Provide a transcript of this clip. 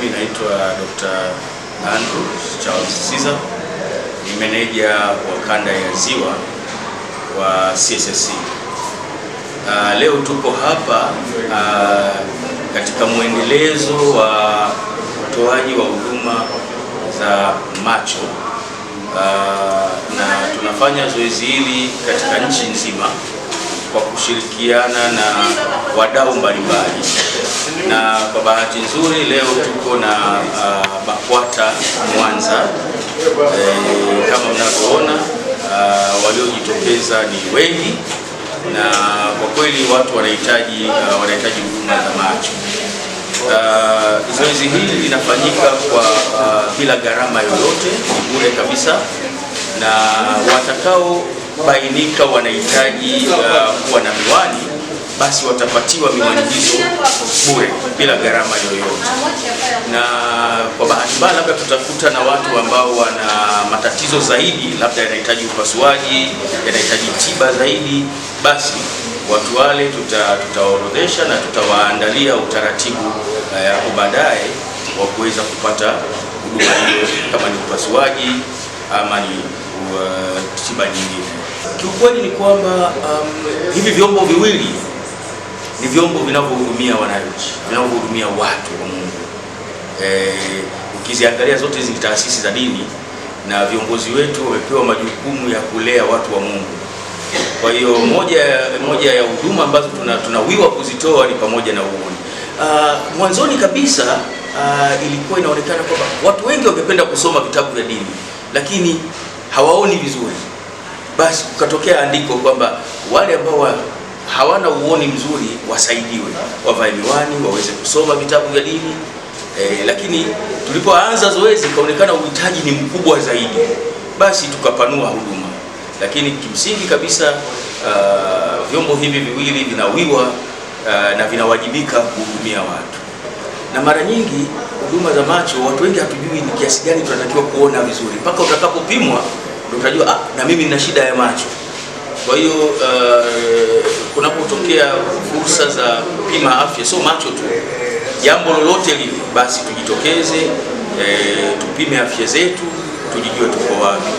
Mimi naitwa Dr. Andrew Charles Caesar, ni meneja wa kanda ya Ziwa wa CSSC. Leo tuko hapa katika mwendelezo wa utoaji wa huduma za macho na tunafanya zoezi hili katika nchi nzima kwa kushirikiana na wadau mbalimbali, na kwa bahati nzuri leo tuko na BAKWATA Mwanza. Kama mnavyoona waliojitokeza ni wengi, na kwa kweli watu wanahitaji huduma za macho. Zoezi hili linafanyika kwa bila gharama yoyote, ni bure kabisa, na watakao bainika wanahitaji kuwa na miwani, basi watapatiwa miwani hizo bure bila gharama yoyote. Na kwa bahati mbaya labda tutakuta na watu ambao wana matatizo zaidi, labda yanahitaji upasuaji, yanahitaji tiba zaidi, basi watu wale tutaorodhesha na tutawaandalia utaratibu hapo baadaye wa kuweza kupata huduma hiyo, kama ni upasuaji ama ni tiba nyingine. Kiukweli ni kwamba hivi vyombo viwili ni vyombo vinavyohudumia wananchi, vinavyohudumia watu wa Mungu. Ukiziangalia zote hizi ni taasisi za dini na viongozi wetu wamepewa majukumu ya kulea watu wa Mungu. Kwa hiyo moja ya huduma ambazo tunawiwa kuzitoa ni pamoja na uoni. Mwanzoni kabisa ilikuwa inaonekana kwamba watu wengi wangependa kusoma vitabu vya dini lakini hawaoni vizuri. Basi kukatokea andiko kwamba wale ambao hawana uoni mzuri wasaidiwe, wavae miwani, waweze kusoma vitabu vya dini. Lakini tulipoanza zoezi kaonekana uhitaji ni mkubwa zaidi, basi tukapanua huduma. Lakini kimsingi kabisa vyombo hivi viwili vinawiwa na vinawajibika kuhudumia watu. Na mara nyingi huduma za macho watu wengi hatujui ni kiasi gani tunatakiwa kuona vizuri, mpaka utakapopimwa ndio utajua na mimi nina shida ya macho. Kwa hiyo kunapotokea fursa za kupima afya, sio macho tu, jambo lolote lile, basi tujitokeze, tupime afya zetu, tujijue tuko wapi.